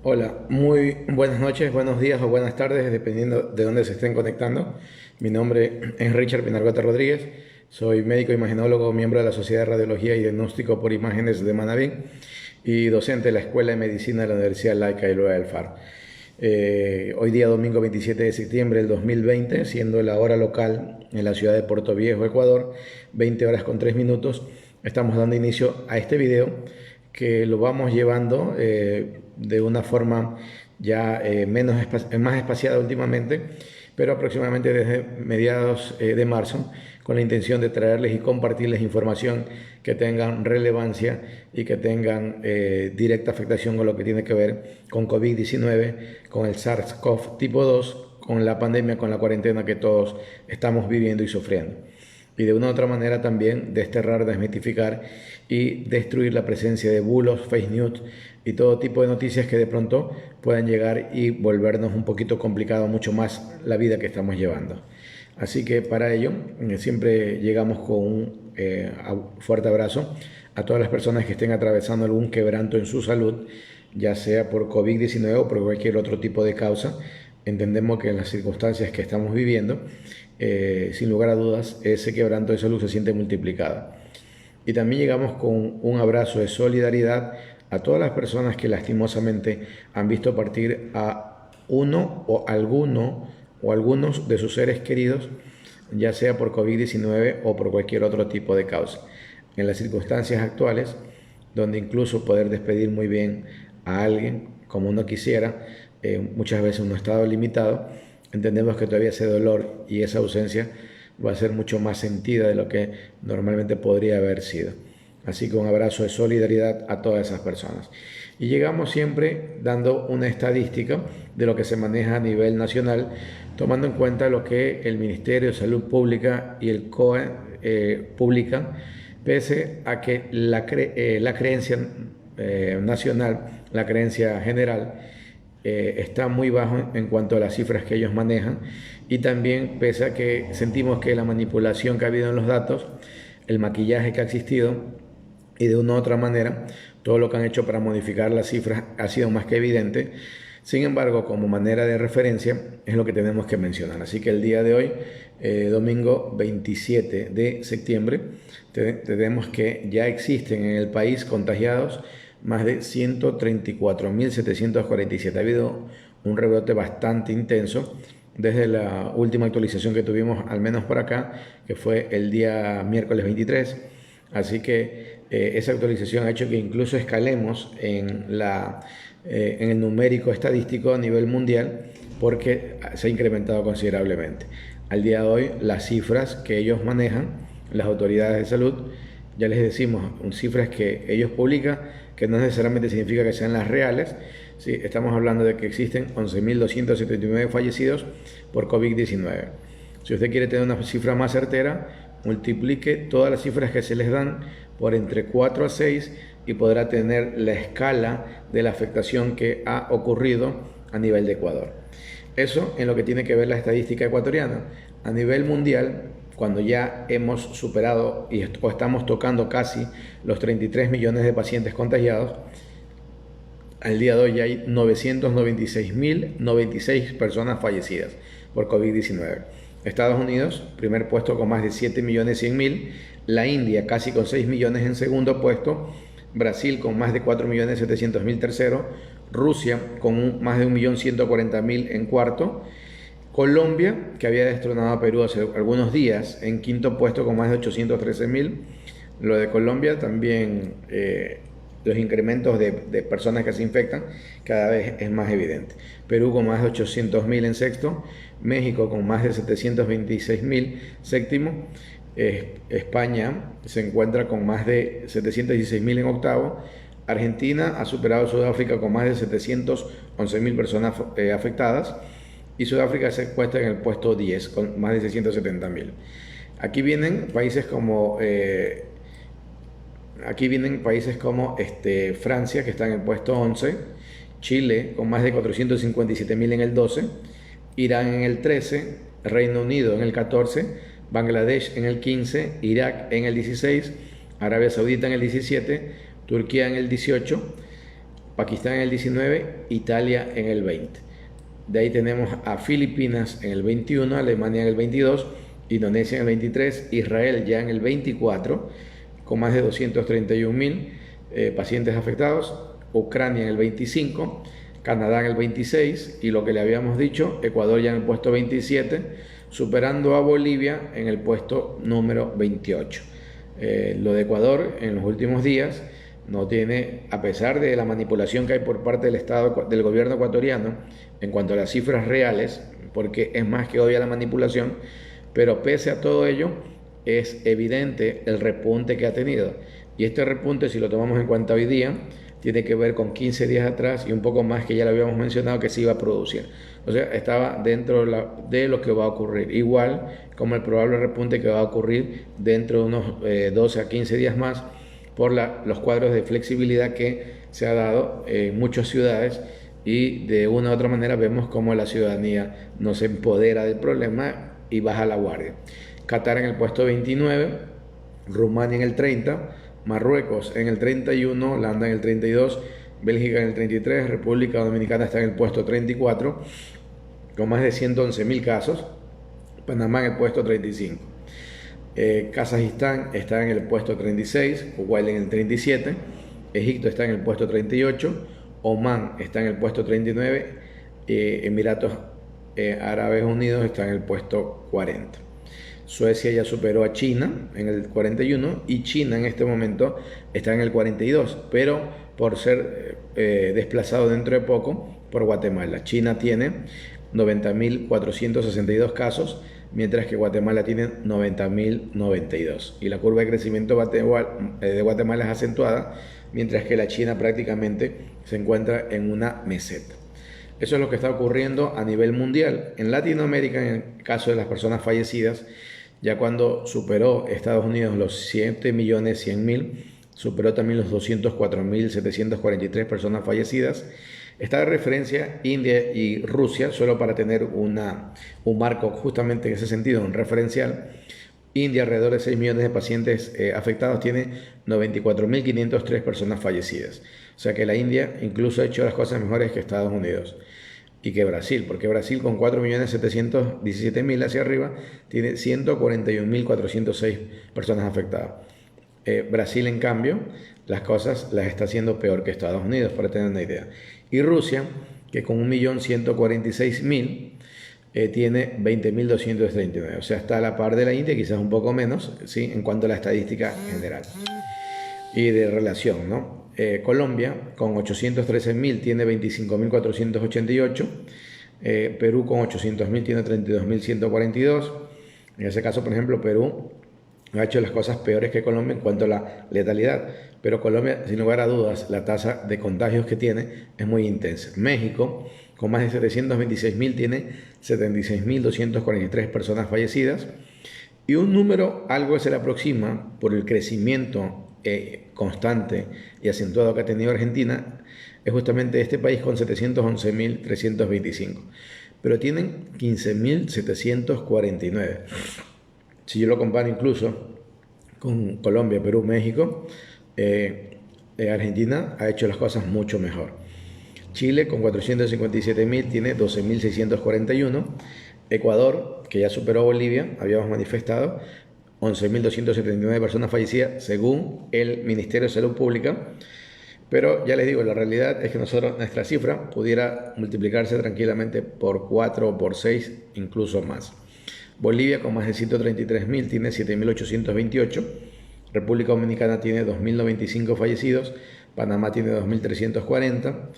Hola, muy buenas noches, buenos días o buenas tardes, dependiendo de dónde se estén conectando. Mi nombre es Richard Pinargota Rodríguez, soy médico imagenólogo, miembro de la Sociedad de Radiología y Diagnóstico por Imágenes de Manabí y docente de la Escuela de Medicina de la Universidad Laica y Loyola del Faro. Hoy día domingo 27 de septiembre del 2020, siendo la hora local en la ciudad de Puerto Viejo, Ecuador, 20 horas con 3 minutos, estamos dando inicio a este video que lo vamos llevando de una forma ya más espaciada últimamente, pero aproximadamente desde mediados de marzo, con la intención de traerles y compartirles información que tengan relevancia y que tengan directa afectación con lo que tiene que ver con COVID-19, con el SARS-CoV tipo 2, con la pandemia, con la cuarentena que todos estamos viviendo y sufriendo. Y de una u otra manera también desterrar, desmitificar y destruir la presencia de bulos, fake news y todo tipo de noticias que de pronto puedan llegar y volvernos un poquito complicado mucho más la vida que estamos llevando. Así que para ello siempre llegamos con un fuerte abrazo a todas las personas que estén atravesando algún quebranto en su salud, ya sea por COVID-19 o por cualquier otro tipo de causa. Entendemos que en las circunstancias que estamos viviendo, sin lugar a dudas, ese quebranto de salud se siente multiplicado. Y también llegamos con un abrazo de solidaridad a todas las personas que lastimosamente han visto partir a uno o algunos de sus seres queridos, ya sea por COVID-19 o por cualquier otro tipo de causa. En las circunstancias actuales, donde incluso poder despedir muy bien a alguien como uno quisiera, muchas veces un estado limitado, entendemos que todavía ese dolor y esa ausencia va a ser mucho más sentida de lo que normalmente podría haber sido. Así que un abrazo de solidaridad a todas esas personas. Y llegamos siempre dando una estadística de lo que se maneja a nivel nacional, tomando en cuenta lo que el Ministerio de Salud Pública y el COE publican, pese a que la creencia nacional, la creencia general, está muy bajo en cuanto a las cifras que ellos manejan, y también pese a que sentimos que la manipulación que ha habido en los datos, el maquillaje que ha existido y de una u otra manera todo lo que han hecho para modificar las cifras ha sido más que evidente. Sin embargo, como manera de referencia es lo que tenemos que mencionar. Así que el día de hoy, domingo 27 de septiembre, tenemos que ya existen en el país contagiados más de 134.747. Ha habido un rebrote bastante intenso desde la última actualización que tuvimos, al menos por acá, que fue el día miércoles 23. Así que esa actualización ha hecho que incluso escalemos en el numérico estadístico a nivel mundial, porque se ha incrementado considerablemente. Al día de hoy, las cifras que ellos manejan, las autoridades de salud, ya les decimos, cifras que ellos publican, que no necesariamente significa que sean las reales. Sí, estamos hablando de que existen 11.279 fallecidos por COVID-19. Si usted quiere tener una cifra más certera, multiplique todas las cifras que se les dan por entre 4 a 6 y podrá tener la escala de la afectación que ha ocurrido a nivel de Ecuador. Eso en lo que tiene que ver la estadística ecuatoriana. A nivel mundial, cuando ya hemos superado o estamos tocando casi los 33 millones de pacientes contagiados, al día de hoy ya hay 996.096 personas fallecidas por COVID-19. Estados Unidos, primer puesto con más de 7.100.000, la India casi con 6 millones en segundo puesto, Brasil con más de 4.700.000 tercero, Rusia con más de 1.140.000 en cuarto, Colombia, que había destronado a Perú hace algunos días, en quinto puesto con más de 813.000. Lo de Colombia también, los incrementos de personas que se infectan cada vez es más evidente. Perú con más de 800.000 en sexto, México con más de 726.000 séptimo, España se encuentra con más de 716.000 en octavo, Argentina ha superado a Sudáfrica con más de 711.000 personas afectadas, y Sudáfrica se encuentra en el puesto 10 con más de 670.000. Aquí vienen países como Francia, que está en el puesto 11, Chile con más de 457.000 en el 12, Irán en el 13, Reino Unido en el 14, Bangladesh en el 15, Irak en el 16, Arabia Saudita en el 17, Turquía en el 18, Pakistán en el 19, Italia en el 20. De ahí tenemos a Filipinas en el 21, Alemania en el 22, Indonesia en el 23, Israel ya en el 24, con más de 231.000 pacientes afectados, Ucrania en el 25, Canadá en el 26 y lo que le habíamos dicho, Ecuador ya en el puesto 27, superando a Bolivia en el puesto número 28. Lo de Ecuador en los últimos días no tiene, a pesar de la manipulación que hay por parte del Estado, del gobierno ecuatoriano en cuanto a las cifras reales, porque es más que obvia la manipulación, pero pese a todo ello es evidente el repunte que ha tenido. Y este repunte, si lo tomamos en cuenta hoy día, tiene que ver con 15 días atrás y un poco más que ya lo habíamos mencionado que se iba a producir. O sea, estaba dentro de lo que va a ocurrir. Igual como el probable repunte que va a ocurrir dentro de unos 12 a 15 días más por los cuadros de flexibilidad que se ha dado en muchas ciudades y de una u otra manera vemos cómo la ciudadanía no se empodera del problema y baja la guardia. Qatar en el puesto 29, Rumania en el 30, Marruecos en el 31, Holanda en el 32, Bélgica en el 33, República Dominicana está en el puesto 34 con más de 111.000 casos, Panamá en el puesto 35. Kazajistán está en el puesto 36, Kuwait en el 37, Egipto está en el puesto 38, Omán está en el puesto 39, Emiratos Árabes Unidos está en el puesto 40. Suecia ya superó a China en el 41 y China en este momento está en el 42, pero por ser desplazado dentro de poco por Guatemala. China tiene 90.462 casos, mientras que Guatemala tiene 90.092. Y la curva de crecimiento de Guatemala es acentuada, mientras que la China prácticamente se encuentra en una meseta. Eso es lo que está ocurriendo a nivel mundial. En Latinoamérica, en el caso de las personas fallecidas, ya cuando superó Estados Unidos los 7.100.000, superó también los 204.743 personas fallecidas. Está de referencia India y Rusia, solo para tener un marco justamente en ese sentido, un referencial. India, alrededor de 6 millones de pacientes afectados, tiene 94.503 personas fallecidas. O sea que la India incluso ha hecho las cosas mejores que Estados Unidos y que Brasil, porque Brasil con 4.717.000 hacia arriba tiene 141.406 personas afectadas. Brasil, en cambio, las cosas las está haciendo peor que Estados Unidos, para tener una idea. Y Rusia, que con 1.146.000 tiene 20.239, o sea, está a la par de la India, quizás un poco menos, ¿sí? En cuanto a la estadística general y de relación, ¿no? Colombia, con 813.000 tiene 25.488, Perú con 800.000 tiene 32.142. En ese caso, por ejemplo, Perú ha hecho las cosas peores que Colombia en cuanto a la letalidad, pero Colombia, sin lugar a dudas, la tasa de contagios que tiene es muy intensa. México, con más de 726.000, tiene 76.243 personas fallecidas, y un número algo que se le aproxima por el crecimiento constante y acentuado que ha tenido Argentina es justamente este país, con 711.325, pero tienen 15.749. Si yo lo comparo incluso con Colombia, Perú, México, Argentina ha hecho las cosas mucho mejor. Chile con 457.000 tiene 12.641. Ecuador, que ya superó a Bolivia, habíamos manifestado, 11.279 personas fallecidas según el Ministerio de Salud Pública. Pero ya les digo, la realidad es que nuestra cifra pudiera multiplicarse tranquilamente por 4 o por 6, incluso más. Bolivia, con más de 133.000, tiene 7.828. República Dominicana tiene 2.095 fallecidos. Panamá tiene 2.340.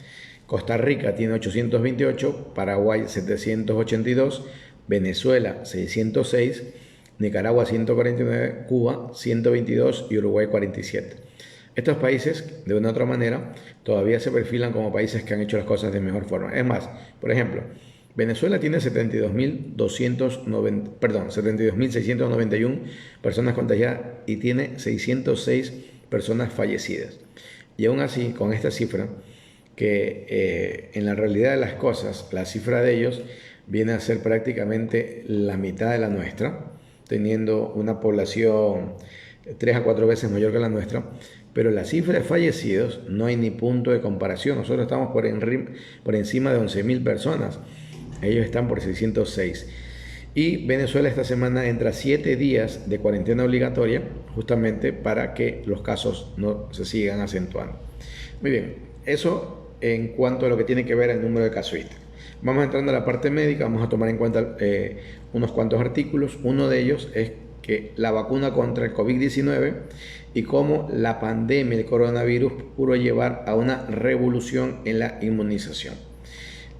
Costa Rica tiene 828. Paraguay 782. Venezuela 606. Nicaragua 149. Cuba 122 y Uruguay 47. Estos países, de una u otra manera, todavía se perfilan como países que han hecho las cosas de mejor forma. Es más, por ejemplo, Venezuela tiene 72.691 personas contagiadas y tiene 606 personas fallecidas. Y aún así, con esta cifra, que en la realidad de las cosas, la cifra de ellos viene a ser prácticamente la mitad de la nuestra, teniendo una población 3 a 4 veces mayor que la nuestra, pero la cifra de fallecidos no hay ni punto de comparación. Nosotros estamos por encima de 11.000 personas, ellos están por 606. Y Venezuela esta semana entra a 7 días de cuarentena obligatoria, justamente para que los casos no se sigan acentuando. Muy bien, eso en cuanto a lo que tiene que ver el número de casuístas. Vamos entrando a la parte médica, vamos a tomar en cuenta unos cuantos artículos. Uno de ellos es que la vacuna contra el COVID-19 y cómo la pandemia del coronavirus pudo llevar a una revolución en la inmunización.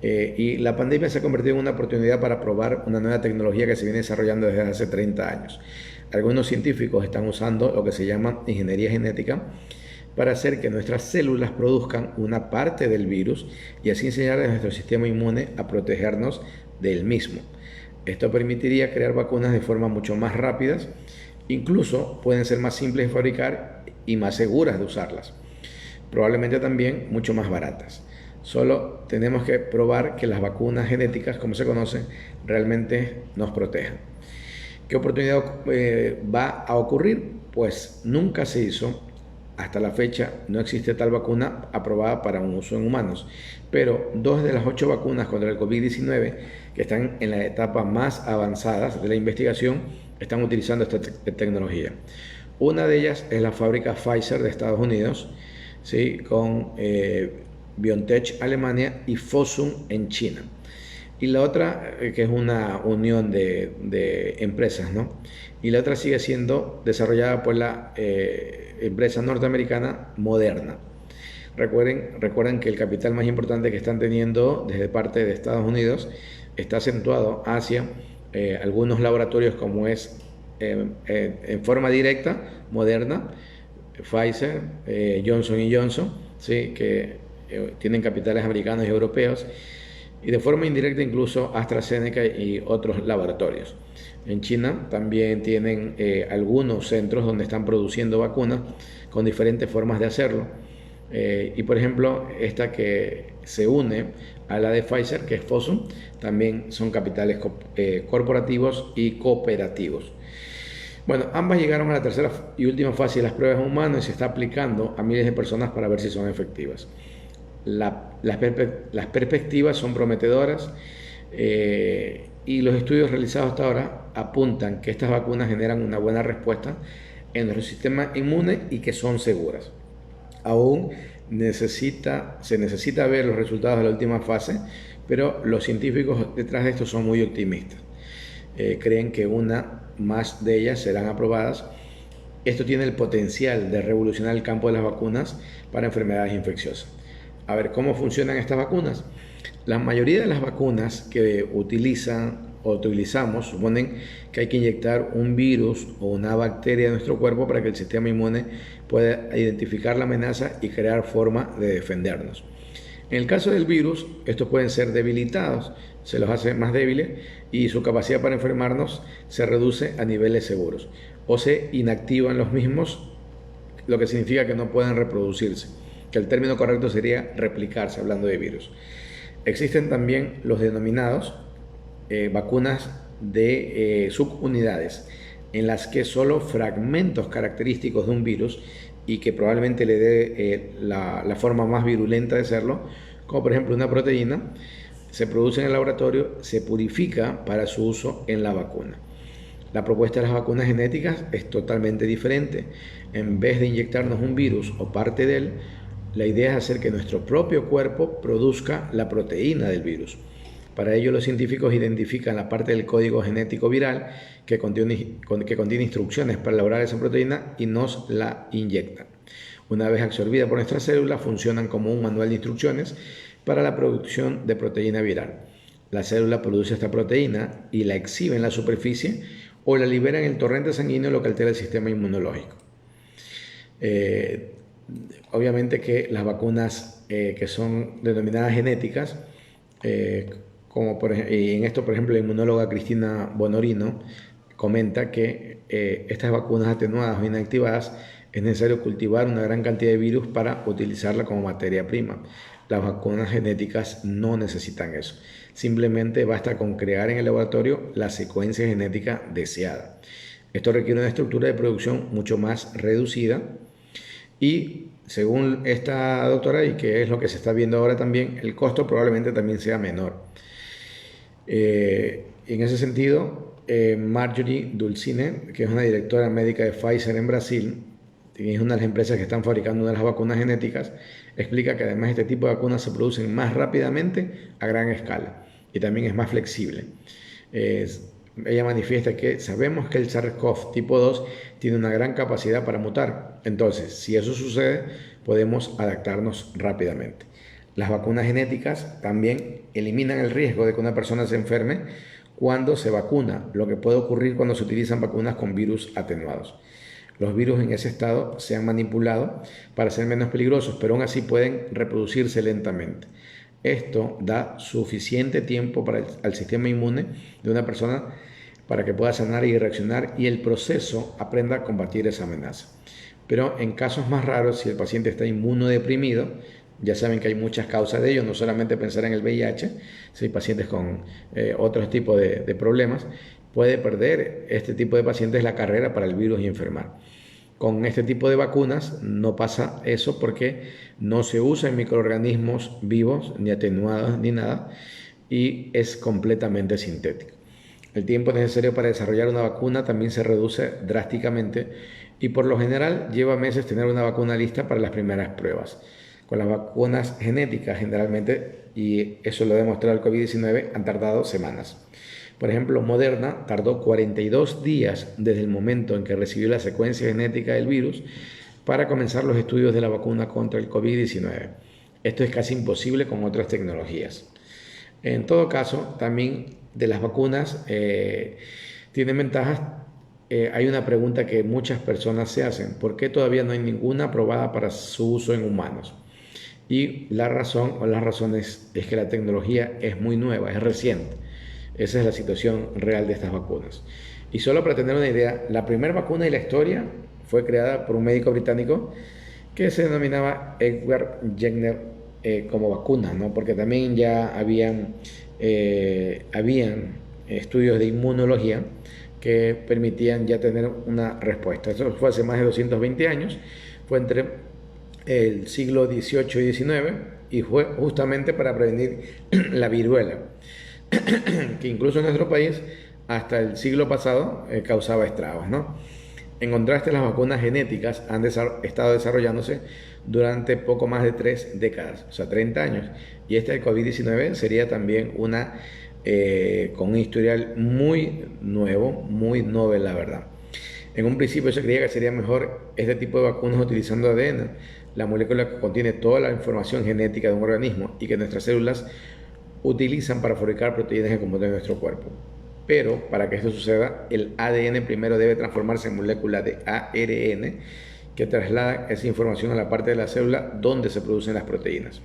Y la pandemia se ha convertido en una oportunidad para probar una nueva tecnología que se viene desarrollando desde hace 30 años. Algunos científicos están usando lo que se llama ingeniería genética para hacer que nuestras células produzcan una parte del virus y así enseñar a nuestro sistema inmune a protegernos del mismo. Esto permitiría crear vacunas de forma mucho más rápidas, incluso pueden ser más simples de fabricar y más seguras de usarlas. Probablemente también mucho más baratas. Solo tenemos que probar que las vacunas genéticas, como se conocen, realmente nos protejan. ¿Qué oportunidad va a ocurrir? Pues nunca se hizo. Hasta la fecha no existe tal vacuna aprobada para un uso en humanos, pero 2 de las 8 vacunas contra el COVID-19 que están en la etapa más avanzadas de la investigación están utilizando esta tecnología. Una de ellas es la fábrica Pfizer de Estados Unidos, ¿sí? Con BioNTech Alemania y Fosun en China. Y la otra, que es una unión de empresas, ¿no? Y la otra sigue siendo desarrollada por la empresa norteamericana Moderna. Recuerden que el capital más importante que están teniendo desde parte de Estados Unidos está acentuado hacia algunos laboratorios como es en forma directa Moderna, Pfizer, Johnson Johnson, ¿sí? Que tienen capitales americanos y europeos, y de forma indirecta incluso AstraZeneca y otros laboratorios. En China también tienen algunos centros donde están produciendo vacunas con diferentes formas de hacerlo. Y por ejemplo, esta que se une a la de Pfizer, que es Fosun, también son capitales corporativos y cooperativos. Bueno, ambas llegaron a la tercera y última fase de las pruebas en humanos y se está aplicando a miles de personas para ver si son efectivas. Las perspectivas son prometedoras y los estudios realizados hasta ahora apuntan que estas vacunas generan una buena respuesta en nuestro sistema inmune y que son seguras. Aún se necesita ver los resultados de la última fase, pero los científicos detrás de esto son muy optimistas. Creen que una más de ellas serán aprobadas. Esto tiene el potencial de revolucionar el campo de las vacunas para enfermedades infecciosas. A ver, ¿cómo funcionan estas vacunas? La mayoría de las vacunas que utilizamos suponen que hay que inyectar un virus o una bacteria en nuestro cuerpo para que el sistema inmune pueda identificar la amenaza y crear forma de defendernos. En el caso del virus, estos pueden ser debilitados, se los hace más débiles y su capacidad para enfermarnos se reduce a niveles seguros o se inactivan los mismos, lo que significa que no pueden reproducirse, que el término correcto sería replicarse hablando de virus. Existen también los denominados vacunas de subunidades, en las que solo fragmentos característicos de un virus y que probablemente le dé la forma más virulenta de serlo, como por ejemplo una proteína, se produce en el laboratorio, se purifica para su uso en la vacuna. La propuesta de las vacunas genéticas es totalmente diferente. En vez de inyectarnos un virus o parte de él, la idea es hacer que nuestro propio cuerpo produzca la proteína del virus. Para ello, los científicos identifican la parte del código genético viral que contiene instrucciones para elaborar esa proteína y nos la inyectan. Una vez absorbida por nuestras células, funcionan como un manual de instrucciones para la producción de proteína viral. La célula produce esta proteína y la exhibe en la superficie o la libera en el torrente sanguíneo, lo que altera el sistema inmunológico. Obviamente que las vacunas que son denominadas genéticas, y en esto por ejemplo la inmunóloga Cristina Bonorino comenta que estas vacunas atenuadas o inactivadas es necesario cultivar una gran cantidad de virus para utilizarla como materia prima. Las vacunas genéticas no necesitan eso. Simplemente basta con crear en el laboratorio la secuencia genética deseada. Esto requiere una estructura de producción mucho más reducida Y según esta doctora, y que es lo que se está viendo ahora también, el costo probablemente también sea menor. En ese sentido, Marjorie Dulcine, que es una directora médica de Pfizer en Brasil, que es una de las empresas que están fabricando una de las vacunas genéticas, explica que además este tipo de vacunas se producen más rápidamente a gran escala y también es más flexible. Ella manifiesta que sabemos que el SARS-CoV tipo 2 tiene una gran capacidad para mutar, entonces si eso sucede podemos adaptarnos rápidamente. Las vacunas genéticas también eliminan el riesgo de que una persona se enferme cuando se vacuna, lo que puede ocurrir cuando se utilizan vacunas con virus atenuados. Los virus en ese estado se han manipulado para ser menos peligrosos, pero aún así pueden reproducirse lentamente. Esto da suficiente tiempo al sistema inmune de una persona para que pueda sanar y reaccionar y el proceso aprenda a combatir esa amenaza. Pero en casos más raros, si el paciente está inmunodeprimido, ya saben que hay muchas causas de ello, no solamente pensar en el VIH, si hay pacientes con otros tipos de problemas, puede perder este tipo de pacientes la carrera para el virus y enfermar. Con este tipo de vacunas no pasa eso porque no se usa en microorganismos vivos, ni atenuados, ni nada, y es completamente sintético. El tiempo necesario para desarrollar una vacuna también se reduce drásticamente y por lo general lleva meses tener una vacuna lista para las primeras pruebas. Con las vacunas genéticas generalmente, y eso lo ha demostrado el COVID-19, han tardado semanas. Por ejemplo, Moderna tardó 42 días desde el momento en que recibió la secuencia genética del virus para comenzar los estudios de la vacuna contra el COVID-19. Esto es casi imposible con otras tecnologías. En todo caso, también de las vacunas tienen ventajas. Hay una pregunta que muchas personas se hacen: ¿por qué todavía no hay ninguna aprobada para su uso en humanos? Y la razón o las razones es que la tecnología es muy nueva, es reciente. Esa es la situación real de estas vacunas. Y solo para tener una idea, la primera vacuna de la historia fue creada por un médico británico que se denominaba Edward Jenner como vacuna, ¿no? Porque también ya habían estudios de inmunología que permitían ya tener una respuesta. Eso fue hace más de 220 años, fue entre el siglo XVIII y XIX y fue justamente para prevenir la viruela, que incluso en nuestro país hasta el siglo pasado causaba estragos, ¿no? En contraste, las vacunas genéticas han estado desarrollándose durante poco más de 3 décadas, o sea, 30 años. Y esta del COVID-19 sería también una con un historial muy nuevo, muy novel, la verdad. En un principio se creía que sería mejor este tipo de vacunas utilizando ADN, la molécula que contiene toda la información genética de un organismo y que nuestras células utilizan para fabricar proteínas que componen nuestro cuerpo. Pero para que esto suceda, el ADN primero debe transformarse en molécula de ARN que traslada esa información a la parte de la célula donde se producen las proteínas.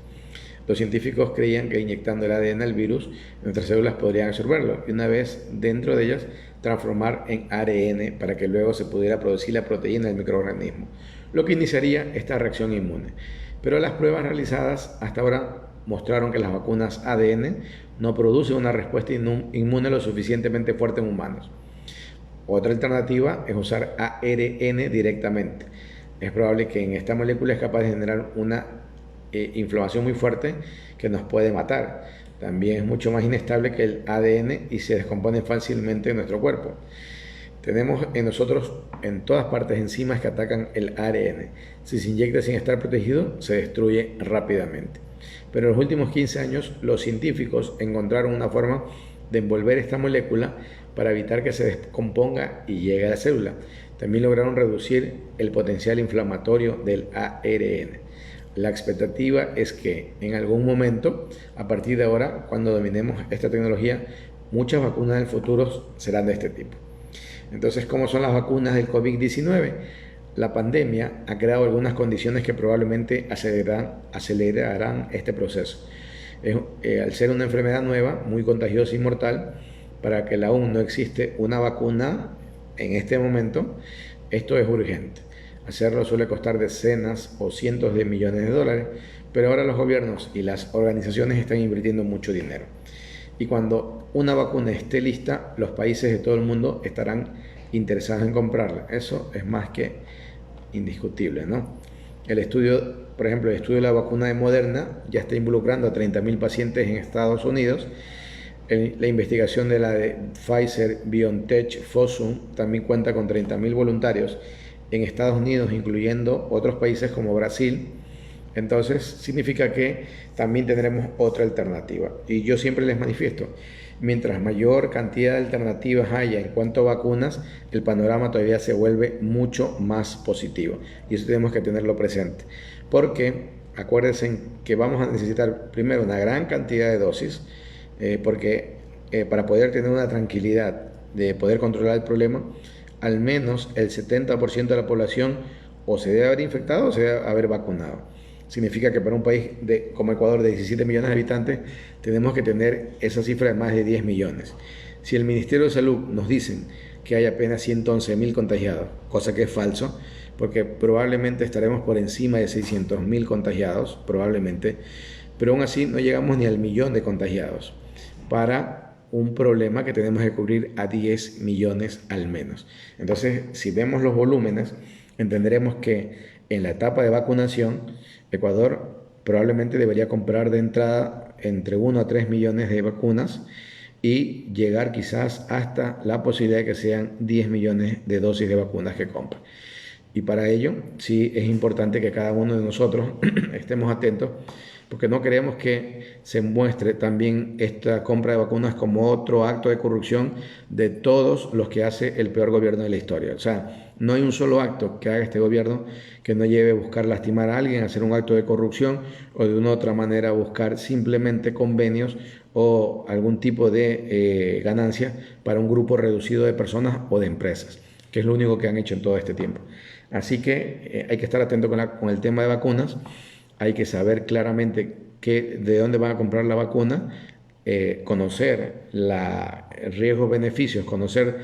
Los científicos creían que inyectando el ADN al virus, nuestras células podrían absorberlo y una vez dentro de ellas transformar en ARN para que luego se pudiera producir la proteína del microorganismo, lo que iniciaría esta reacción inmune. Pero las pruebas realizadas hasta ahora mostraron que las vacunas ADN no producen una respuesta inmune lo suficientemente fuerte en humanos. Otra alternativa es usar ARN directamente. Es probable que en esta molécula es capaz de generar una inflamación muy fuerte que nos puede matar. También es mucho más inestable que el ADN y se descompone fácilmente en nuestro cuerpo. Tenemos en nosotros en todas partes enzimas que atacan el ARN. Si se inyecta sin estar protegido, se destruye rápidamente. Pero en los últimos 15 años, los científicos encontraron una forma de envolver esta molécula para evitar que se descomponga y llegue a la célula. También lograron reducir el potencial inflamatorio del ARN. La expectativa es que en algún momento, a partir de ahora, cuando dominemos esta tecnología, muchas vacunas del futuro serán de este tipo. Entonces, ¿cómo son las vacunas del COVID-19? La pandemia ha creado algunas condiciones que probablemente acelerarán este proceso. Al ser una enfermedad nueva, muy contagiosa y mortal, para que aún no existe una vacuna en este momento, esto es urgente. Hacerlo suele costar decenas o cientos de millones de dólares, pero ahora los gobiernos y las organizaciones están invirtiendo mucho dinero. Y cuando una vacuna esté lista, los países de todo el mundo estarán interesados en comprarla. Eso es más que indiscutible, ¿no? El estudio, por ejemplo, el estudio de la vacuna de Moderna ya está involucrando a 30.000 pacientes en Estados Unidos. La investigación de la de Pfizer BioNTech Fosun también cuenta con 30.000 voluntarios en Estados Unidos, incluyendo otros países como Brasil. Entonces significa que también tendremos otra alternativa. Y yo siempre les manifiesto, mientras mayor cantidad de alternativas haya en cuanto a vacunas, el panorama todavía se vuelve mucho más positivo. Y eso tenemos que tenerlo presente. Porque acuérdense que vamos a necesitar primero una gran cantidad de dosis, porque para poder tener una tranquilidad de poder controlar el problema, al menos el 70% de la población o se debe haber infectado o se debe haber vacunado. Significa que para un país como Ecuador de 17 millones de habitantes tenemos que tener esa cifra de más de 10 millones. Si el Ministerio de Salud nos dicen que hay apenas 111.000 contagiados, cosa que es falso, porque probablemente estaremos por encima de 600.000 contagiados, probablemente, pero aún así no llegamos ni al millón de contagiados para un problema que tenemos que cubrir a 10 millones al menos. Entonces, si vemos los volúmenes, entenderemos que en la etapa de vacunación, Ecuador probablemente debería comprar de entrada entre 1 a 3 millones de vacunas y llegar quizás hasta la posibilidad de que sean 10 millones de dosis de vacunas que compra. Y para ello sí es importante que cada uno de nosotros estemos atentos, porque no queremos que se muestre también esta compra de vacunas como otro acto de corrupción de todos los que hace el peor gobierno de la historia. O sea, no hay un solo acto que haga este gobierno que no lleve a buscar lastimar a alguien, hacer un acto de corrupción o de una u otra manera buscar simplemente convenios o algún tipo de ganancia para un grupo reducido de personas o de empresas, que es lo único que han hecho en todo este tiempo. Así que hay que estar atento con el tema de vacunas. Hay que saber claramente de dónde van a comprar la vacuna, conocer riesgos, beneficios, conocer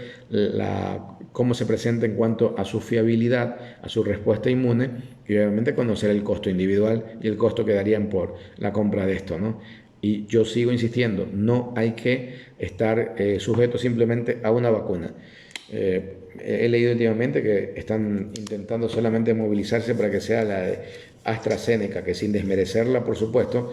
cómo se presenta en cuanto a su fiabilidad, a su respuesta inmune y obviamente conocer el costo individual y el costo que darían por la compra de esto, ¿no? Y yo sigo insistiendo, no hay que estar sujeto simplemente a una vacuna. He leído últimamente que están intentando solamente movilizarse para que sea la de AstraZeneca, que sin desmerecerla, por supuesto,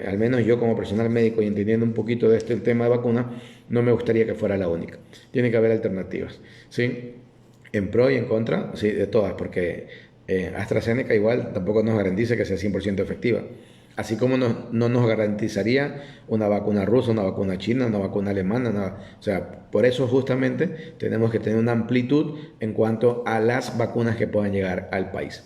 al menos yo como personal médico y entendiendo un poquito de este tema de vacuna, no me gustaría que fuera la única. Tiene que haber alternativas, ¿sí? En pro y en contra, sí, de todas, porque AstraZeneca igual tampoco nos garantiza que sea 100% efectiva. Así como no nos garantizaría una vacuna rusa, una vacuna china, una vacuna alemana, nada. O sea, por eso justamente tenemos que tener una amplitud en cuanto a las vacunas que puedan llegar al país.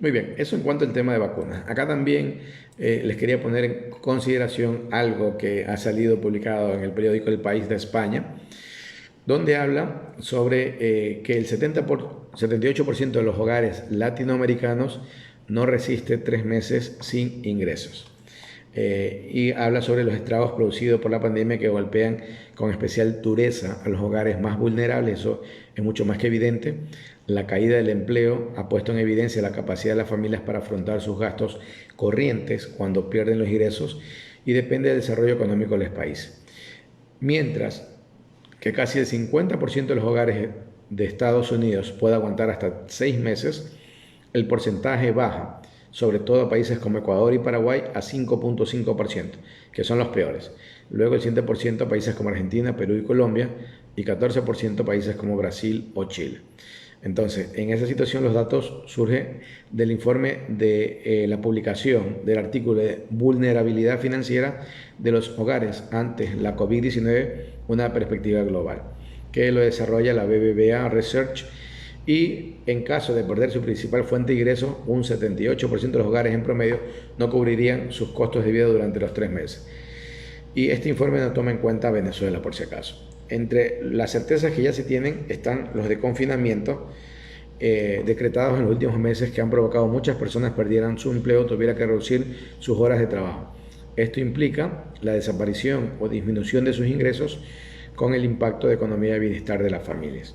Muy bien, eso en cuanto al tema de vacunas. Acá también les quería poner en consideración algo que ha salido publicado en el periódico El País de España, donde habla sobre que el 78% de los hogares latinoamericanos no resiste 3 meses sin ingresos. Y habla sobre los estragos producidos por la pandemia que golpean con especial dureza a los hogares más vulnerables. Eso es mucho más que evidente. La caída del empleo ha puesto en evidencia la capacidad de las familias para afrontar sus gastos corrientes cuando pierden los ingresos y depende del desarrollo económico del país. Mientras que casi el 50% de los hogares de Estados Unidos puede aguantar hasta 6 meses, el porcentaje baja, sobre todo a países como Ecuador y Paraguay, a 5.5%, que son los peores. Luego el 7% a países como Argentina, Perú y Colombia, y 14% a países como Brasil o Chile. Entonces, en esa situación los datos surgen del informe de la publicación del artículo de vulnerabilidad financiera de los hogares ante la COVID-19, una perspectiva global, que lo desarrolla la BBVA Research. Y en caso de perder su principal fuente de ingreso, un 78% de los hogares en promedio no cubrirían sus costos de vida durante los 3 meses. Y este informe no toma en cuenta a Venezuela, por si acaso. Entre las certezas que ya se tienen están los de confinamiento decretados en los últimos meses, que han provocado muchas personas perdieran su empleo, tuvieran que reducir sus horas de trabajo. Esto implica la desaparición o disminución de sus ingresos con el impacto de economía y bienestar de las familias.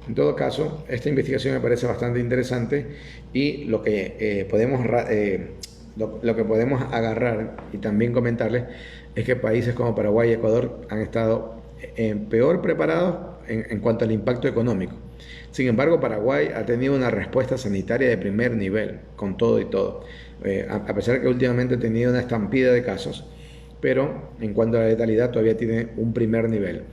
En todo caso, esta investigación me parece bastante interesante y lo que podemos agarrar y también comentarles es que países como Paraguay y Ecuador han estado peor preparados en cuanto al impacto económico. Sin embargo, Paraguay ha tenido una respuesta sanitaria de primer nivel, con todo y todo. A pesar de que últimamente ha tenido una estampida de casos, pero en cuanto a la letalidad todavía tiene un primer nivel.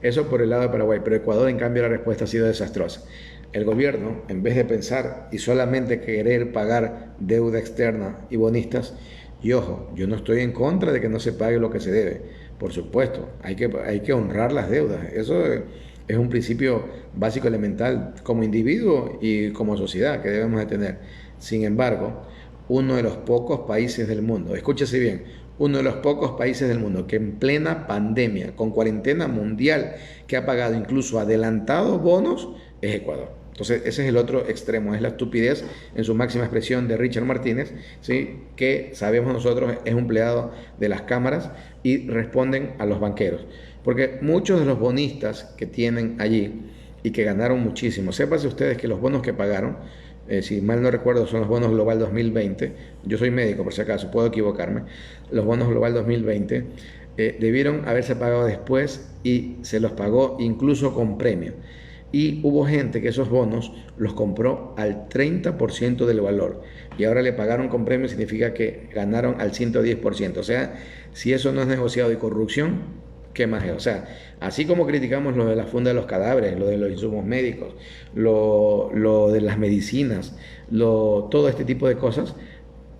Eso por el lado de Paraguay, pero Ecuador en cambio la respuesta ha sido desastrosa. El gobierno, en vez de pensar y solamente querer pagar deuda externa y bonistas, y ojo, yo no estoy en contra de que no se pague lo que se debe, por supuesto, hay que honrar las deudas, eso es un principio básico elemental como individuo y como sociedad que debemos de tener. Sin embargo, uno de los pocos países del mundo, escúchese bien, uno de los pocos países del mundo que en plena pandemia, con cuarentena mundial, que ha pagado incluso adelantados bonos, es Ecuador. Entonces, ese es el otro extremo, es la estupidez en su máxima expresión de Richard Martínez, ¿sí? Que sabemos nosotros es un empleado de las cámaras y responden a los banqueros. Porque muchos de los bonistas que tienen allí y que ganaron muchísimo, sépanse ustedes que los bonos que pagaron, si mal no recuerdo, son los bonos Global 2020. Yo soy médico, por si acaso, puedo equivocarme. Los bonos Global 2020 debieron haberse pagado después y se los pagó incluso con premio. Y hubo gente que esos bonos los compró al 30% del valor y ahora le pagaron con premio, significa que ganaron al 110%. O sea, si eso no es negociado y corrupción, ¿qué más es? O sea, así como criticamos lo de la funda de los cadáveres, lo de los insumos médicos, lo de las medicinas, todo este tipo de cosas,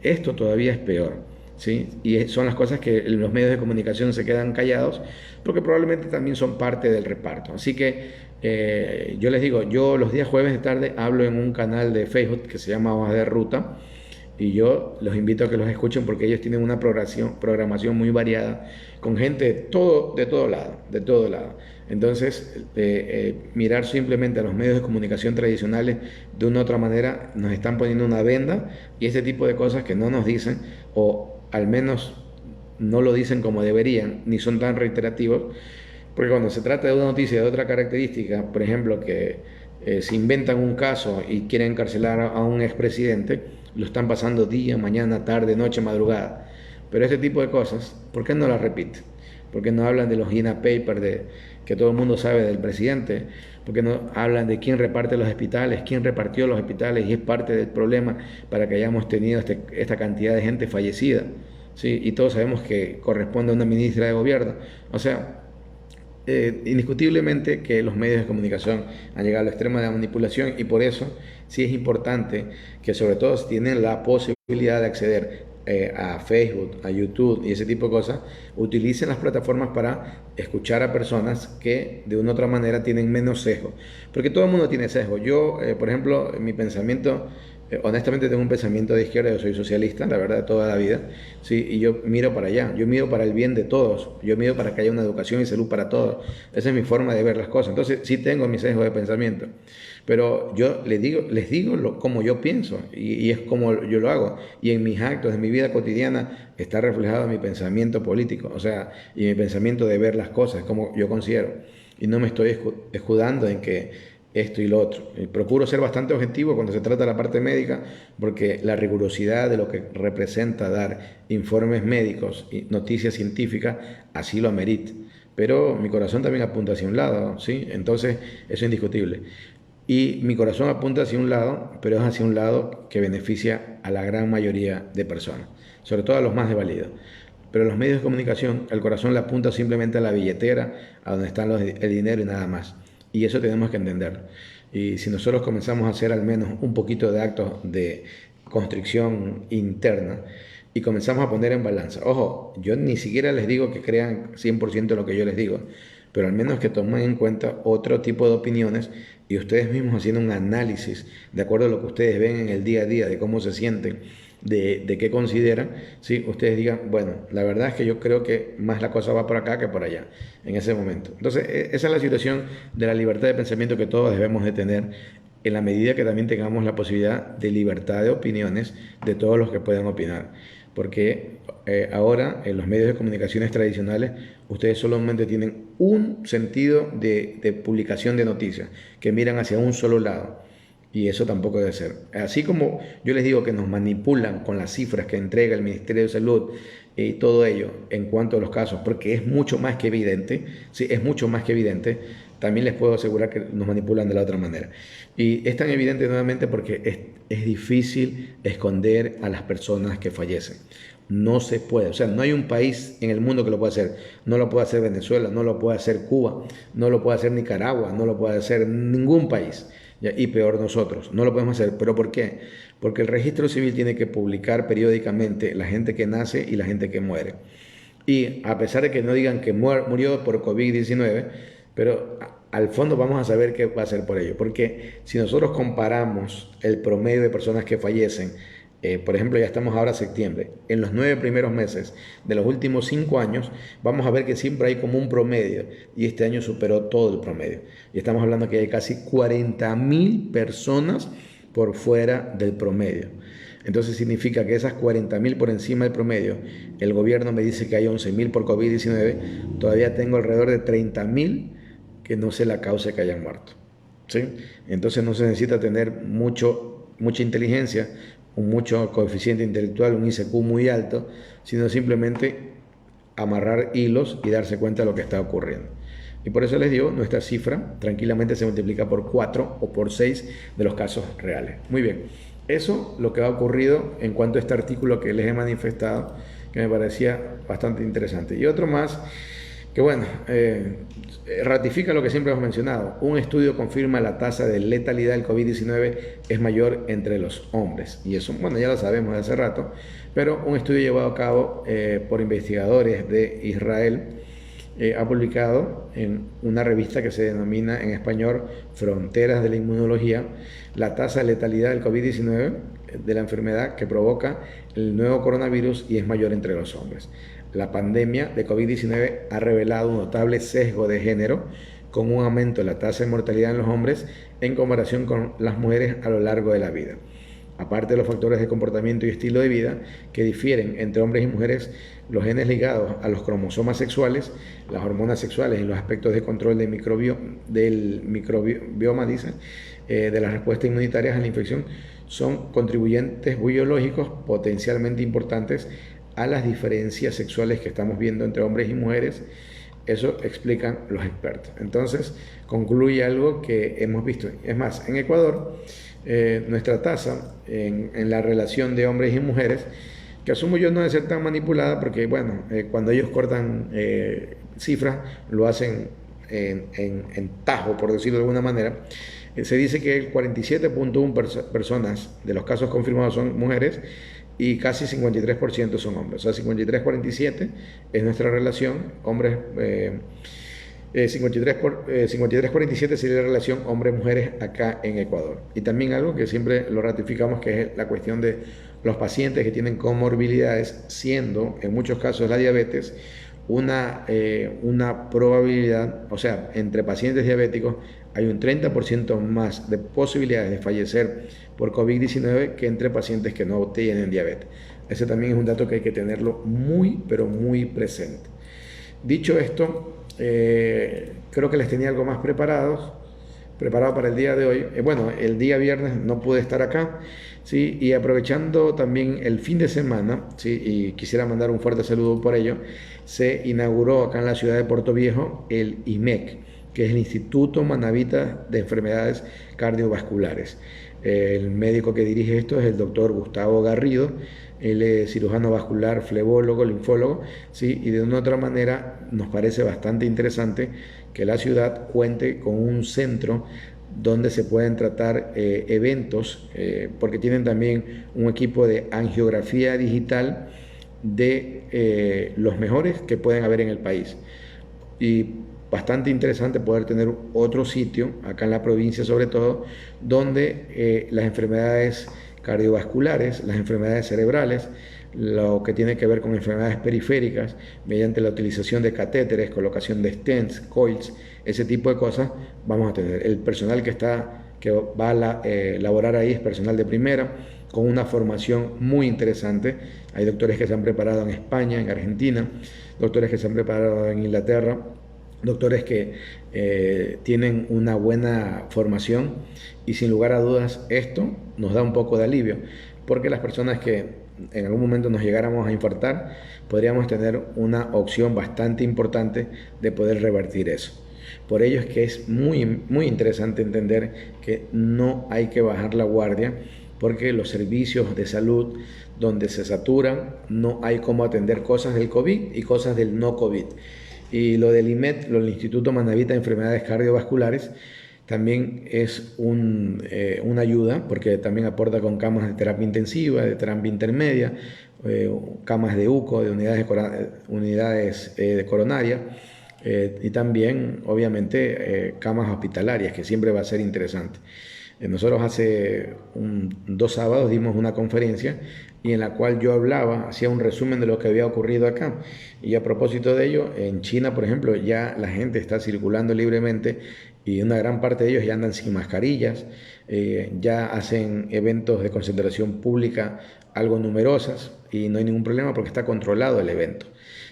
esto todavía es peor, ¿sí? Y son las cosas que los medios de comunicación se quedan callados porque probablemente también son parte del reparto. Así que yo les digo, yo los días jueves de tarde hablo en un canal de Facebook que se llama Hojas de Ruta y yo los invito a que los escuchen porque ellos tienen una programación muy variada con gente de todo lado, de todo lado. Entonces, mirar simplemente a los medios de comunicación tradicionales de una u otra manera nos están poniendo una venda y ese tipo de cosas que no nos dicen o al menos no lo dicen como deberían ni son tan reiterativos, porque cuando se trata de una noticia de otra característica, por ejemplo, que se inventan un caso y quieren encarcelar a un expresidente, lo están pasando día, mañana, tarde, noche, madrugada. Pero este tipo de cosas, ¿por qué no las repiten? ¿Por qué no hablan de los INA Papers que todo el mundo sabe del presidente? ¿Por qué no hablan de quién reparte los hospitales, quién repartió los hospitales y es parte del problema para que hayamos tenido esta cantidad de gente fallecida? ¿Sí? Y todos sabemos que corresponde a una ministra de gobierno. O sea, indiscutiblemente que los medios de comunicación han llegado al extremo de la manipulación y por eso sí es importante que sobre todo si tienen la posibilidad de acceder a Facebook, a YouTube y ese tipo de cosas, utilicen las plataformas para escuchar a personas que de una u otra manera tienen menos sesgo. Porque todo el mundo tiene sesgo. Yo, por ejemplo, en mi pensamiento, honestamente tengo un pensamiento de izquierda, yo soy socialista, la verdad, toda la vida, ¿sí? Y yo miro para allá, yo miro para el bien de todos, yo miro para que haya una educación y salud para todos. Esa es mi forma de ver las cosas. Entonces, sí tengo mi sesgo de pensamiento, pero yo les digo como yo pienso y es como yo lo hago. Y en mis actos, en mi vida cotidiana, está reflejado mi pensamiento político, o sea, y mi pensamiento de ver las cosas, como yo considero. Y no me estoy escudando en que esto y lo otro. Procuro ser bastante objetivo cuando se trata de la parte médica porque la rigurosidad de lo que representa dar informes médicos y noticias científicas así lo amerita. Pero mi corazón también apunta hacia un lado, ¿sí? Entonces, eso es indiscutible. Y mi corazón apunta hacia un lado, pero es hacia un lado que beneficia a la gran mayoría de personas, sobre todo a los más desvalidos. Pero los medios de comunicación, el corazón le apunta simplemente a la billetera, a donde está el dinero y nada más. Y eso tenemos que entender. Y si nosotros comenzamos a hacer al menos un poquito de actos de constricción interna y comenzamos a poner en balanza. Ojo, yo ni siquiera les digo que crean 100% lo que yo les digo, pero al menos que tomen en cuenta otro tipo de opiniones y ustedes mismos haciendo un análisis de acuerdo a lo que ustedes ven en el día a día, de cómo se sienten, de qué consideran, ¿sí? Ustedes digan, bueno, la verdad es que yo creo que más la cosa va por acá que por allá, en ese momento. Entonces, esa es la situación de la libertad de pensamiento que todos debemos de tener en la medida que también tengamos la posibilidad de libertad de opiniones de todos los que puedan opinar. Porque ahora en los medios de comunicaciones tradicionales ustedes solamente tienen un sentido de publicación de noticias, que miran hacia un solo lado. Y eso tampoco debe ser. Así como yo les digo que nos manipulan con las cifras que entrega el Ministerio de Salud y todo ello en cuanto a los casos, porque es mucho más que evidente, sí, es mucho más que evidente, también les puedo asegurar que nos manipulan de la otra manera. Y es tan evidente nuevamente porque es difícil esconder a las personas que fallecen. No se puede, o sea, no hay un país en el mundo que lo pueda hacer. No lo puede hacer Venezuela, no lo puede hacer Cuba, no lo puede hacer Nicaragua, no lo puede hacer ningún país. Y peor nosotros, no lo podemos hacer. ¿Pero por qué? Porque el registro civil tiene que publicar periódicamente la gente que nace y la gente que muere. Y a pesar de que no digan que murió por COVID-19, pero al fondo vamos a saber qué va a ser por ello. Porque si nosotros comparamos el promedio de personas que fallecen, por ejemplo, ya estamos ahora en septiembre, en los 9 primeros meses de los últimos 5 años, vamos a ver que siempre hay como un promedio, y este año superó todo el promedio. Y estamos hablando que hay casi 40.000 personas por fuera del promedio. Entonces significa que esas 40.000 por encima del promedio, el gobierno me dice que hay 11.000 por COVID-19, todavía tengo alrededor de 30.000 que no sé la causa que hayan muerto. ¿Sí? Entonces no se necesita tener mucha inteligencia, mucho coeficiente intelectual, un ICQ muy alto, sino simplemente amarrar hilos y darse cuenta de lo que está ocurriendo. Y por eso les digo, nuestra cifra tranquilamente se multiplica por 4 o por 6 de los casos reales. Muy bien, eso lo que ha ocurrido en cuanto a este artículo que les he manifestado, que me parecía bastante interesante. Y otro más, que bueno, ratifica lo que siempre hemos mencionado. Un estudio confirma la tasa de letalidad del COVID-19 es mayor entre los hombres. Y eso, bueno, ya lo sabemos de hace rato, pero un estudio llevado a cabo por investigadores de Israel ha publicado en una revista que se denomina en español Fronteras de la Inmunología la tasa de letalidad del COVID-19, de la enfermedad que provoca el nuevo coronavirus, y es mayor entre los hombres. La pandemia de COVID-19 ha revelado un notable sesgo de género, con un aumento de la tasa de mortalidad en los hombres en comparación con las mujeres a lo largo de la vida. Aparte de los factores de comportamiento y estilo de vida que difieren entre hombres y mujeres, los genes ligados a los cromosomas sexuales, las hormonas sexuales y los aspectos de control del microbioma, de las respuestas inmunitarias a la infección, son contribuyentes biológicos potencialmente importantes a las diferencias sexuales que estamos viendo entre hombres y mujeres. Eso explican los expertos. Entonces, concluye algo que hemos visto. Es más, en Ecuador, nuestra tasa en la relación de hombres y mujeres, que asumo yo no debe ser tan manipulada, porque bueno, cuando ellos cortan cifras, lo hacen en tajo, por decirlo de alguna manera. Se dice que el 47.1 personas de los casos confirmados son mujeres y casi 53% son hombres. O sea, 53-47 es nuestra relación, hombres, 53-47 sería la relación hombres-mujeres acá en Ecuador. Y también algo que siempre lo ratificamos, que es la cuestión de los pacientes que tienen comorbilidades, siendo en muchos casos la diabetes una probabilidad, o sea, entre pacientes diabéticos hay un 30% más de posibilidades de fallecer por COVID-19 que entre pacientes que no tienen diabetes. Ese también es un dato que hay que tenerlo muy, pero muy presente. Dicho esto, creo que les tenía algo más preparado para el día de hoy. Bueno, el día viernes no pude estar acá, ¿sí? Y aprovechando también el fin de semana, ¿sí? Y quisiera mandar un fuerte saludo por ello, se inauguró acá en la ciudad de Puerto Viejo el IMEC, que es el Instituto Manavita de Enfermedades Cardiovasculares. El médico que dirige esto es el doctor Gustavo Garrido. Él es cirujano vascular, flebólogo, linfólogo, ¿sí? Y de una otra manera nos parece bastante interesante que la ciudad cuente con un centro donde se pueden tratar eventos, porque tienen también un equipo de angiografía digital de los mejores que pueden haber en el país. Y bastante interesante poder tener otro sitio, acá en la provincia sobre todo, donde las enfermedades cardiovasculares, las enfermedades cerebrales, lo que tiene que ver con enfermedades periféricas, mediante la utilización de catéteres, colocación de stents, coils, ese tipo de cosas, vamos a tener. El personal que va a laborar ahí es personal de primera, con una formación muy interesante. Hay doctores que se han preparado en España, en Argentina, doctores que se han preparado en Inglaterra, doctores que tienen una buena formación, y sin lugar a dudas esto nos da un poco de alivio, porque las personas que en algún momento nos llegáramos a infartar, podríamos tener una opción bastante importante de poder revertir eso. Por ello es que es muy interesante entender que no hay que bajar la guardia, porque los servicios de salud donde se saturan, no hay cómo atender cosas del COVID y cosas del no COVID. Y lo del IMED, lo del Instituto Manavita de Enfermedades Cardiovasculares, también es una ayuda, porque también aporta con camas de terapia intensiva, de terapia intermedia, camas de UCO, de unidades de coronaria, y también, obviamente, camas hospitalarias, que siempre va a ser interesante. Nosotros hace 2 sábados dimos una conferencia y en la cual yo hablaba, hacía un resumen de lo que había ocurrido acá. Y a propósito de ello, en China, por ejemplo, ya la gente está circulando libremente y una gran parte de ellos ya andan sin mascarillas, ya hacen eventos de concentración pública algo numerosas y no hay ningún problema porque está controlado el evento.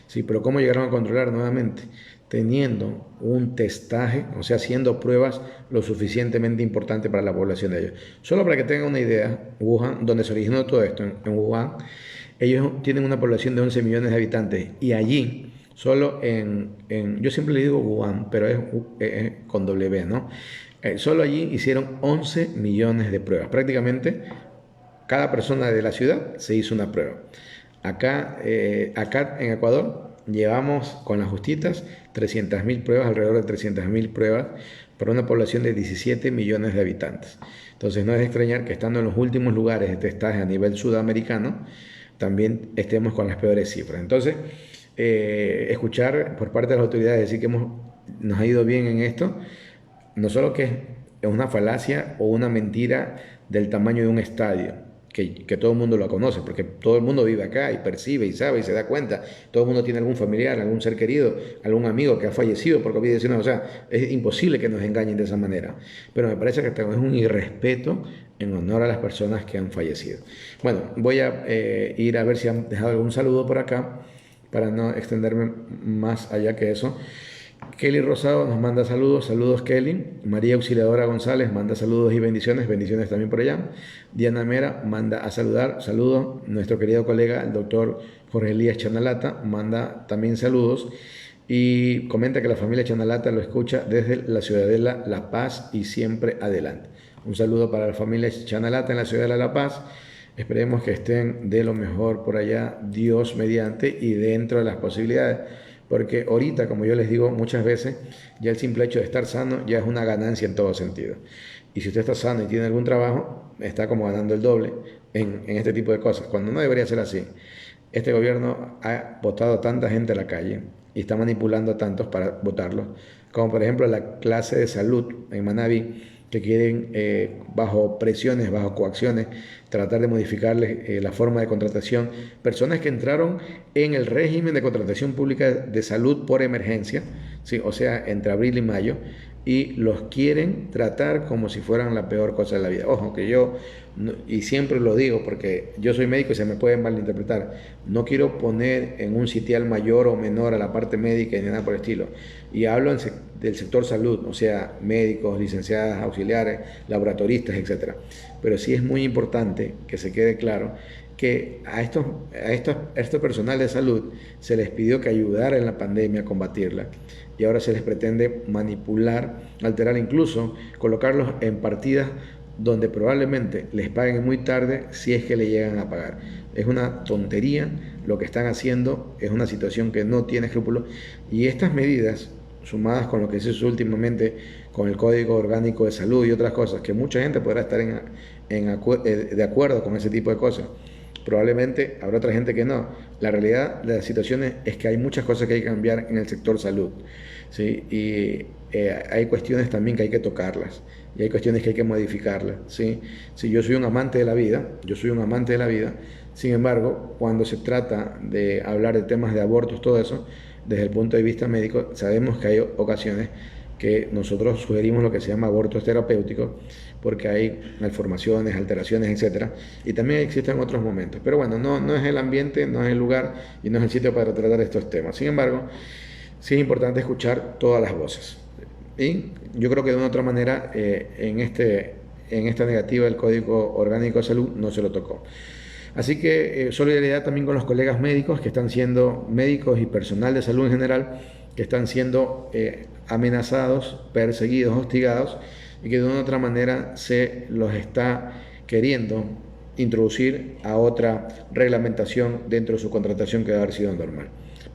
Sí, pero ¿cómo llegaron a controlar nuevamente? Teniendo un testaje, o sea, haciendo pruebas lo suficientemente importante para la población de ellos. Solo para que tengan una idea, Wuhan, donde se originó todo esto, en Wuhan, ellos tienen una población de 11 millones de habitantes y allí, solo yo siempre le digo Wuhan, pero es con W, ¿no? Solo allí hicieron 11 millones de pruebas. Prácticamente cada persona de la ciudad se hizo una prueba. Acá en Ecuador llevamos con las justitas 300.000 pruebas, alrededor de 300.000 pruebas para una población de 17 millones de habitantes. Entonces no es de extrañar que estando en los últimos lugares de testaje a nivel sudamericano, también estemos con las peores cifras. Entonces, escuchar por parte de las autoridades decir que nos ha ido bien en esto, no solo que es una falacia o una mentira del tamaño de un estadio, que todo el mundo lo conoce, porque todo el mundo vive acá y percibe y sabe y se da cuenta. Todo el mundo tiene algún familiar, algún ser querido, algún amigo que ha fallecido por COVID-19. O sea, es imposible que nos engañen de esa manera. Pero me parece que es un irrespeto en honor a las personas que han fallecido. Bueno, voy a ir a ver si han dejado algún saludo por acá, para no extenderme más allá que eso. Kelly Rosado nos manda saludos Kelly. María Auxiliadora González manda saludos y bendiciones también por allá. Diana Mera manda a saludos. Nuestro querido colega, el doctor Jorge Elías Chanalata, manda también saludos y comenta que la familia Chanalata lo escucha desde la ciudadela La Paz y siempre adelante. Un saludo para la familia Chanalata en la ciudadela La Paz. Esperemos que estén de lo mejor por allá, Dios mediante, y dentro de las posibilidades. Porque ahorita, como yo les digo muchas veces, ya el simple hecho de estar sano ya es una ganancia en todo sentido. Y si usted está sano y tiene algún trabajo, está como ganando el doble en este tipo de cosas, cuando no debería ser así. Este gobierno ha votado tanta gente a la calle y está manipulando a tantos para votarlos, como por ejemplo la clase de salud en Manabí, que quieren, bajo presiones, bajo coacciones, tratar de modificarles la forma de contratación. Personas que entraron en el régimen de contratación pública de salud por emergencia, ¿sí? O sea, entre abril y mayo, y los quieren tratar como si fueran la peor cosa de la vida. Ojo, que yo, y siempre lo digo porque yo soy médico y se me puede malinterpretar, no quiero poner en un sitial mayor o menor a la parte médica ni nada por el estilo. Y hablo del sector salud, o sea, médicos, licenciadas, auxiliares, laboratoristas, etc. Pero sí es muy importante que se quede claro que a estos personal de salud se les pidió que ayudara en la pandemia a combatirla y ahora se les pretende manipular, alterar, incluso colocarlos en partidas donde probablemente les paguen muy tarde si es que le llegan a pagar. Es una tontería lo que están haciendo, es una situación que no tiene escrúpulos y estas medidas, sumadas con lo que se hizo últimamente con el Código Orgánico de Salud y otras cosas, que mucha gente podrá estar de acuerdo con ese tipo de cosas, probablemente habrá otra gente que no. La realidad de las situaciones es que hay muchas cosas que hay que cambiar en el sector salud, ¿sí? Y hay cuestiones también que hay que tocarlas y hay cuestiones que hay que modificarlas, ¿sí? Si yo soy un amante de la vida, sin embargo, cuando se trata de hablar de temas de abortos, todo eso, desde el punto de vista médico, sabemos que hay ocasiones que nosotros sugerimos lo que se llama abortos terapéuticos, porque hay malformaciones, alteraciones, etcétera, y también existen otros momentos. Pero bueno, no es el ambiente, no es el lugar y no es el sitio para tratar estos temas. Sin embargo, sí es importante escuchar todas las voces. Y yo creo que de una u otra manera, en esta negativa del Código Orgánico de Salud no se lo tocó. Así que solidaridad también con los colegas médicos que están siendo médicos y personal de salud en general, que están siendo amenazados, perseguidos, hostigados y que de una u otra manera se los está queriendo introducir a otra reglamentación dentro de su contratación que debe haber sido normal.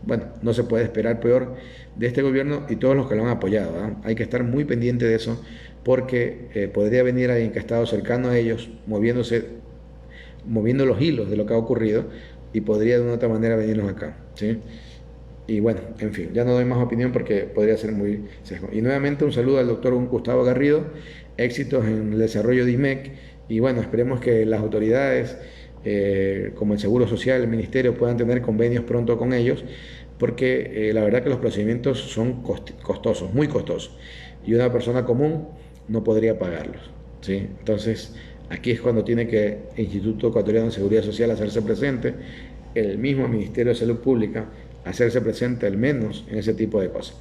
Bueno, no se puede esperar peor de este gobierno y todos los que lo han apoyado, ¿eh? Hay que estar muy pendiente de eso porque podría venir alguien que ha estado cercano a ellos, moviendo los hilos de lo que ha ocurrido y podría de una otra manera venirnos acá, ¿sí? Y bueno, en fin, ya no doy más opinión porque podría ser muy sesgo. Y nuevamente un saludo al doctor Gustavo Garrido, éxitos en el desarrollo de IMEC y bueno, esperemos que las autoridades como el Seguro Social, el Ministerio puedan tener convenios pronto con ellos porque la verdad que los procedimientos son costosos, muy costosos y una persona común no podría pagarlos, ¿sí? Entonces aquí es cuando tiene que el Instituto Ecuatoriano de Seguridad Social hacerse presente, el mismo Ministerio de Salud Pública hacerse presente al menos en ese tipo de cosas.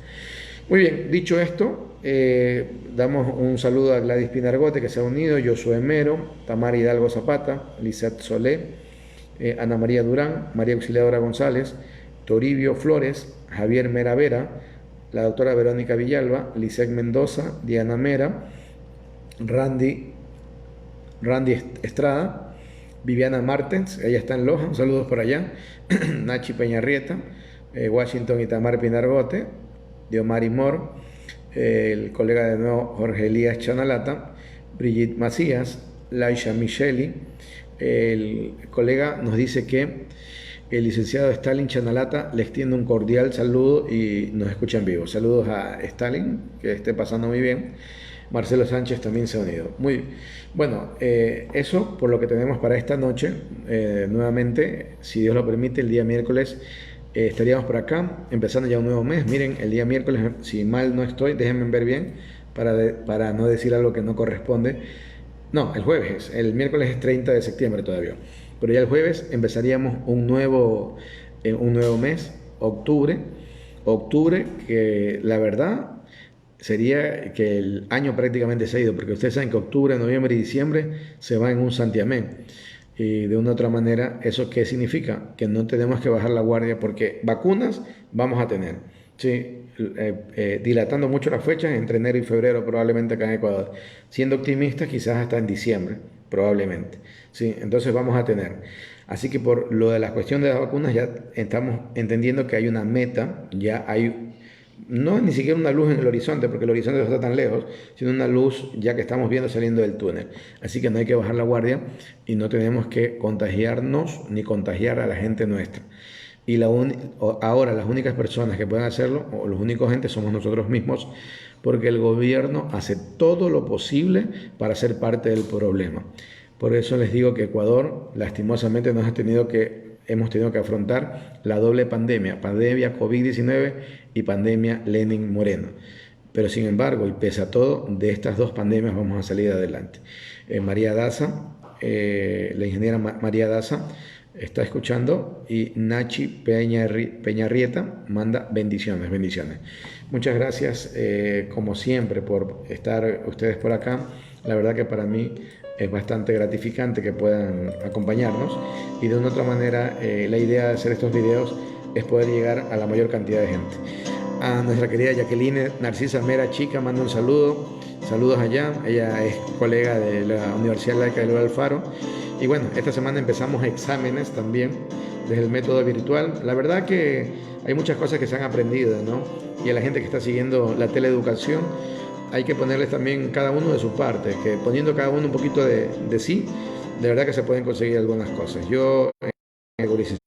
Muy bien, dicho esto, damos un saludo a Gladys Pinargote que se ha unido, Josué Mero, Tamara Hidalgo Zapata, Lisette Solé, Ana María Durán, María Auxiliadora González, Toribio Flores, Javier Mera Vera, la doctora Verónica Villalba, Lisette Mendoza, Diana Mera, Randy Estrada, Viviana Martens, ella está en Loja, saludos por allá, Nachi Peñarrieta, Washington Itamar Pinargote, Diomari Mor, el colega de nuevo Jorge Elías Chanalata, Brigitte Macías, Laisha Micheli, el colega nos dice que el licenciado Stalin Chanalata le extiende un cordial saludo y nos escucha en vivo. Saludos a Stalin, que esté pasando muy bien. Marcelo Sánchez también se ha unido. Muy bueno, eso por lo que tenemos para esta noche. Nuevamente, si Dios lo permite, el día miércoles estaríamos por acá, empezando ya un nuevo mes. Miren, el día miércoles, si mal no estoy, déjenme ver bien para no decir algo que no corresponde. No, el jueves, el miércoles es 30 de septiembre todavía. Pero ya el jueves empezaríamos un nuevo mes, octubre. Octubre, que la verdad sería que el año prácticamente se ha ido, porque ustedes saben que octubre, noviembre y diciembre se va en un santiamén. Y de una u otra manera, ¿eso qué significa? Que no tenemos que bajar la guardia porque vacunas vamos a tener. Sí, dilatando mucho las fechas, entre enero y febrero probablemente acá en Ecuador. Siendo optimistas, quizás hasta en diciembre, probablemente. Sí, entonces vamos a tener. Así que por lo de la cuestión de las vacunas ya estamos entendiendo que hay una meta, ya hay no es ni siquiera una luz en el horizonte, porque el horizonte no está tan lejos, sino una luz ya que estamos viendo saliendo del túnel. Así que no hay que bajar la guardia y no tenemos que contagiarnos ni contagiar a la gente nuestra. Y ahora las únicas personas que pueden hacerlo, o los únicos entes, somos nosotros mismos, porque el gobierno hace todo lo posible para ser parte del problema. Por eso les digo que Ecuador, lastimosamente, hemos tenido que afrontar la doble pandemia COVID-19 y pandemia Lenin Moreno. Pero sin embargo, y pese a todo, de estas dos pandemias vamos a salir adelante. María Daza, la ingeniera María Daza, está escuchando y Nachi Peñarrieta manda bendiciones. Muchas gracias, como siempre, por estar ustedes por acá. La verdad que para mí es bastante gratificante que puedan acompañarnos y de una otra manera la idea de hacer estos videos es poder llegar a la mayor cantidad de gente. A nuestra querida Jacqueline Narcisa Mera Chica manda un saludos allá, ella es colega de la Universidad Laica del Alfaro y bueno, esta semana empezamos exámenes también desde el método virtual. La verdad que hay muchas cosas que se han aprendido, ¿no? Y a la gente que está siguiendo la teleeducación hay que ponerles también cada uno de su parte, que poniendo cada uno un poquito de sí, de verdad que se pueden conseguir algunas cosas. Yo en algorización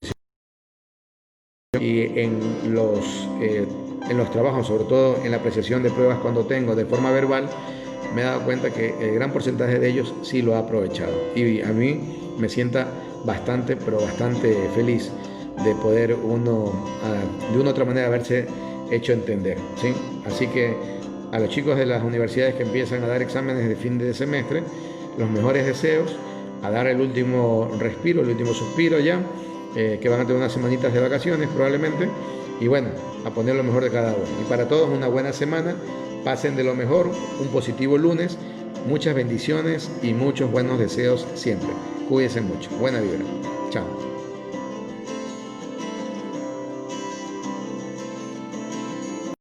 y en los trabajos, sobre todo en la apreciación de pruebas cuando tengo de forma verbal, me he dado cuenta que el gran porcentaje de ellos sí lo ha aprovechado. Y a mí me sienta bastante, pero bastante feliz de poder uno, de una u otra manera, haberse hecho entender, ¿sí? Así que a los chicos de las universidades que empiezan a dar exámenes de fin de semestre, los mejores deseos, a dar el último respiro, el último suspiro ya, que van a tener unas semanitas de vacaciones probablemente, y bueno, a poner lo mejor de cada uno. Y para todos una buena semana, pasen de lo mejor, un positivo lunes, muchas bendiciones y muchos buenos deseos siempre. Cuídense mucho. Buena vibra. Chao.